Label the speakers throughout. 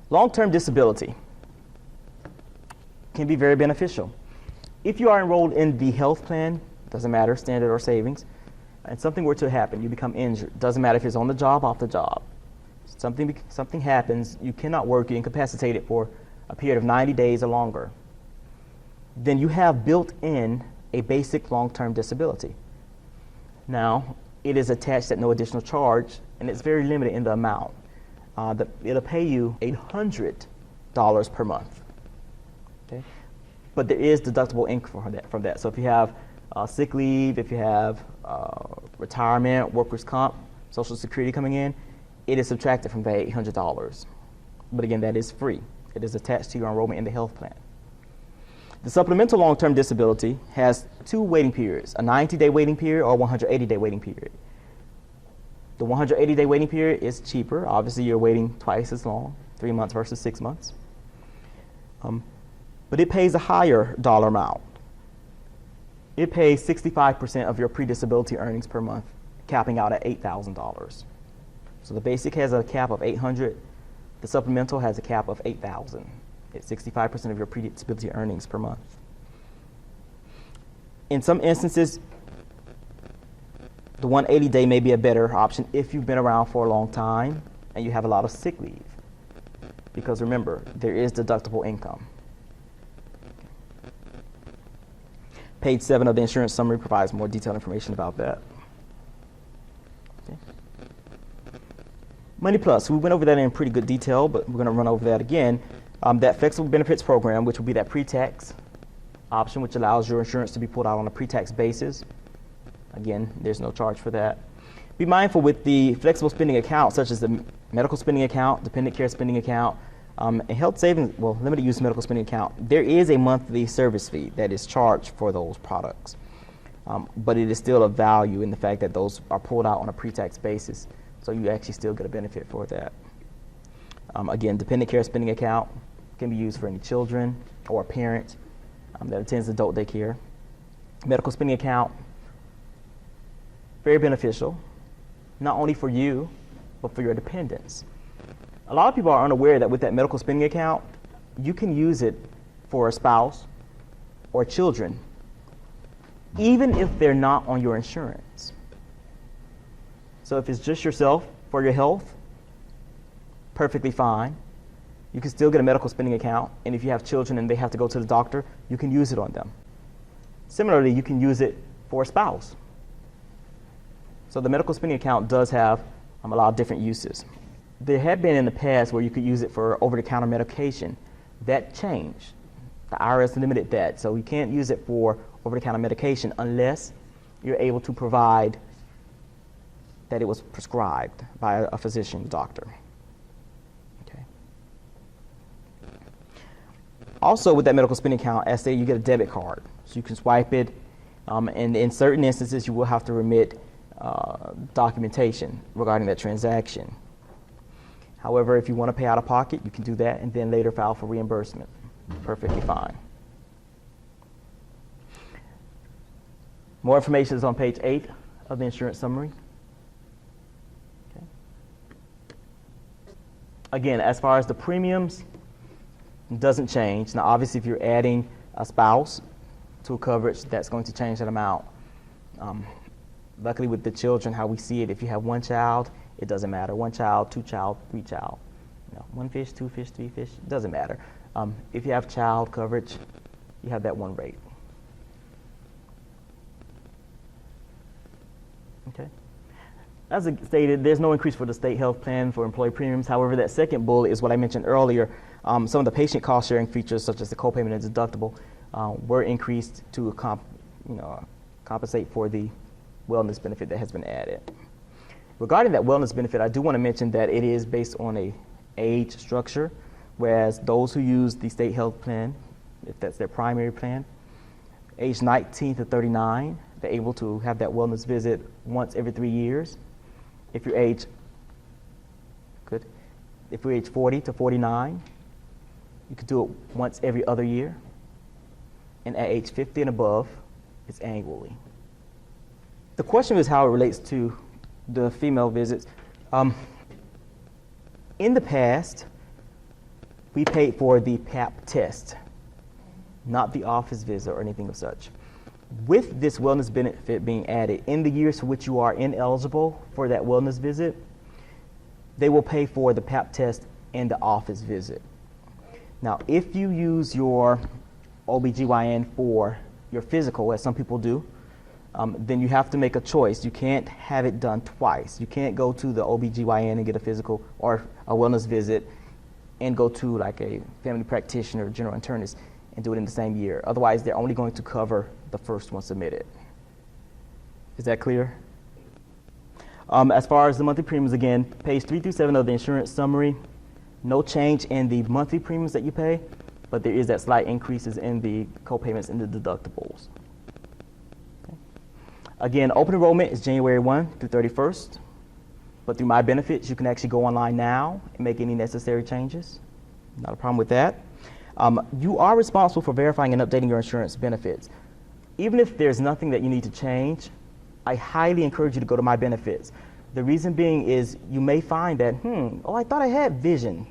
Speaker 1: Long-term disability can be very beneficial. If you are enrolled in the health plan, doesn't matter, standard or savings, and something were to happen, you become injured, doesn't matter if it's on the job, off the job, something happens, you cannot work, you're incapacitated for a period of 90 days or longer, then you have built in a basic long-term disability. Now, it is attached at no additional charge, and it's very limited in the amount. It'll pay you $800 per month. Okay? But there is deductible income from that. So if you have sick leave, if you have retirement, workers' comp, Social Security coming in, it is subtracted from that $800. But again, that is free. It is attached to your enrollment in the health plan. The supplemental long-term disability has two waiting periods, a 90-day waiting period or a 180-day waiting period. The 180-day waiting period is cheaper. Obviously, you're waiting twice as long, 3 months versus 6 months. But it pays a higher dollar amount. It pays 65% of your pre-disability earnings per month, capping out at $8,000. So the basic has a cap of $800. The supplemental has a cap of $8,000. It's 65% of your pre-disability earnings per month. In some instances, the 180-day may be a better option if you've been around for a long time and you have a lot of sick leave. Because remember, there is deductible income. Page 7 of the insurance summary provides more detailed information about that. Okay. MoneyPlus, we went over that in pretty good detail, but we're going to run over that again. That flexible benefits program, which will be that pre-tax option, which allows your insurance to be pulled out on a pre-tax basis. Again, there's no charge for that. Be mindful with the flexible spending account, such as the medical spending account, dependent care spending account, and health savings, well, limited use medical spending account. There is a monthly service fee that is charged for those products, but it is still a value in the fact that those are pulled out on a pre-tax basis, so you actually still get a benefit for that. Again, dependent care spending account can be used for any children or a parent that attends adult daycare. Medical spending account, very beneficial, not only for you, but for your dependents. A lot of people are unaware that with that medical spending account, you can use it for a spouse or children, even if they're not on your insurance. So if it's just yourself for your health, perfectly fine. You can still get a medical spending account, and if you have children and they have to go to the doctor, you can use it on them. Similarly, you can use it for a spouse. So the medical spending account does have a lot of different uses. There had been in the past where you could use it for over-the-counter medication. That changed. The IRS limited that, so you can't use it for over-the-counter medication unless you're able to provide that it was prescribed by a physician, doctor. Okay. Also, with that medical spending account, as stated, you get a debit card, so you can swipe it, and in certain instances, you will have to remit documentation regarding that transaction. However, if you want to pay out of pocket, you can do that and then later file for reimbursement. Perfectly fine. More information is on page 8 of the insurance summary. Okay. Again, as far as the premiums, it doesn't change. Now, obviously, if you're adding a spouse to a coverage, that's going to change that amount. Luckily, with the children, how we see it, if you have one child, it doesn't matter. One child, two child, three child. One fish, two fish, three fish, it doesn't matter. If you have child coverage, you have that one rate. Okay. As I stated, there's no increase for the state health plan for employee premiums. However, that second bullet is what I mentioned earlier. Some of the patient cost sharing features, such as the copayment and deductible, were increased to compensate for the wellness benefit that has been added. Regarding that wellness benefit, I do want to mention that it is based on a age structure, whereas those who use the state health plan, if that's their primary plan, age 19 to 39, they're able to have that wellness visit once every 3 years. If you're age 40 to 49, you could do it once every other year. And at age 50 and above, it's annually. The question is how it relates to the female visits. In the past, we paid for the PAP test, not the office visit or anything of such. With this wellness benefit being added, in the years for which you are ineligible for that wellness visit, they will pay for the PAP test and the office visit. Now, if you use your OBGYN for your physical, as some people do, then you have to make a choice. You can't have it done twice. You can't go to the OBGYN and get a physical or a wellness visit and go to like a family practitioner, general internist, and do it in the same year. Otherwise, they're only going to cover the first one submitted. Is that clear? As far as the monthly premiums, again, page 3 through 7 of the insurance summary, no change in the monthly premiums that you pay, but there is that slight increases in the co-payments and the deductibles. Okay. Again, open enrollment is January 1 through 31st, but through My Benefits, you can actually go online now and make any necessary changes. Not a problem with that. You are responsible for verifying and updating your insurance benefits. Even if there's nothing that you need to change, I highly encourage you to go to My Benefits. The reason being is you may find that, I thought I had vision.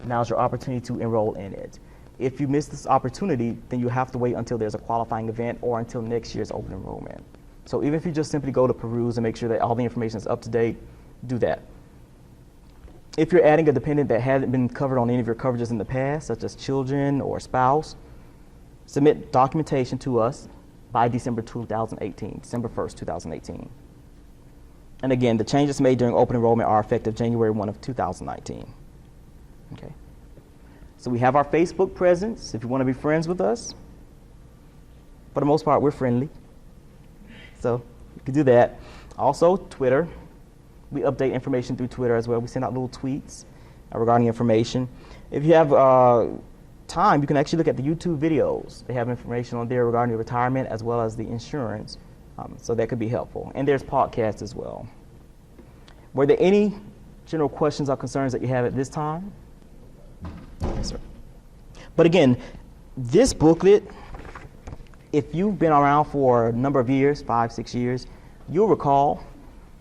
Speaker 1: Now's your opportunity to enroll in it. If you miss this opportunity, then you have to wait until there's a qualifying event or until next year's open enrollment. So even if you just simply go to peruse and make sure that all the information is up to date, do that. If you're adding a dependent that hasn't been covered on any of your coverages in the past, such as children or spouse, submit documentation to us by December 2018, December 1st, 2018. And again, the changes made during open enrollment are effective January 1 of 2019. Okay. So we have our Facebook presence if you want to be friends with us. For the most part, we're friendly. So you can do that. Also, Twitter. We update information through Twitter as well. We send out little tweets regarding information. If you have time, you can actually look at the YouTube videos. They have information on there regarding the retirement as well as the insurance. So that could be helpful. And there's podcasts as well. Were there any general questions or concerns that you have at this time? Yes, sir. But again, this booklet, if you've been around for a number of years, 5, 6 years, you'll recall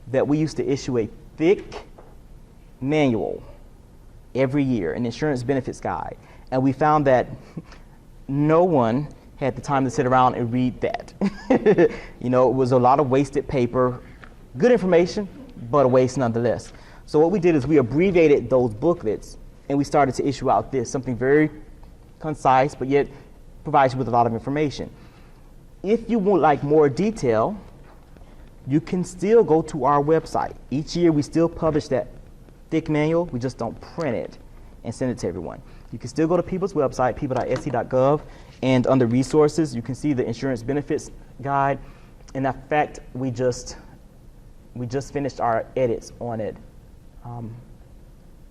Speaker 1: that we used to issue a thick manual every year, an insurance benefits guide. And we found that no one had the time to sit around and read that. It was a lot of wasted paper, good information, but a waste nonetheless. So what we did is we abbreviated those booklets and we started to issue out this, something very concise, but yet provides you with a lot of information. If you would like more detail, you can still go to our website. Each year we still publish that thick manual, we just don't print it and send it to everyone. You can still go to PEBA's website, peba.sc.gov, and under resources, you can see the insurance benefits guide. And in fact, we just finished our edits on it.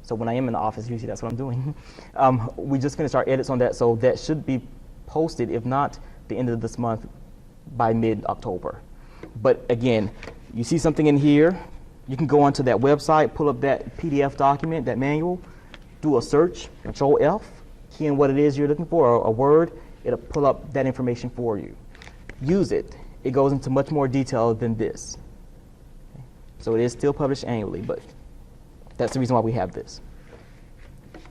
Speaker 1: So when I am in the office, usually that's what I'm doing. We just finished our edits on that, so that should be posted, if not the end of this month, by mid-October. But again, you see something in here, you can go onto that website, pull up that PDF document, that manual, do a search, Control F, key in what it is you're looking for, a word, it'll pull up that information for you. Use it. It goes into much more detail than this. Okay. So it is still published annually, but that's the reason why we have this.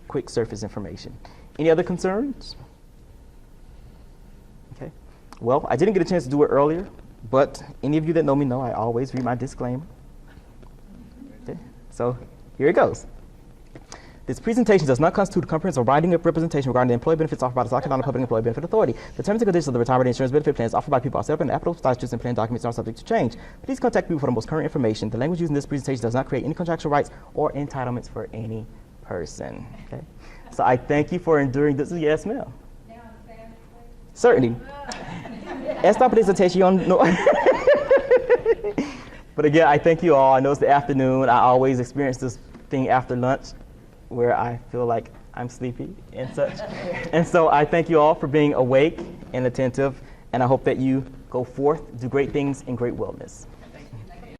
Speaker 1: Quick surface information. Any other concerns? Okay. Well, I didn't get a chance to do it earlier, but any of you that know me know I always read my disclaimer. Okay. So here it goes. This presentation does not constitute a comprehensive or binding representation regarding the employee benefits offered by the South Carolina Public Employee Benefit Authority. The terms and conditions of the retirement insurance benefit plans offered by people are set up in the applicable statutes and plan documents and are subject to change. Please contact people for the most current information. The language used in this presentation does not create any contractual rights or entitlements for any person. Okay? So I thank you for enduring this. Yes, ma'am. Certainly. Esta presentación no. But again, I thank you all. I know it's the afternoon. I always experience this thing after lunch, where I feel like I'm sleepy and such. And so I thank you all for being awake and attentive, and I hope that you go forth, do great things, and great wellness.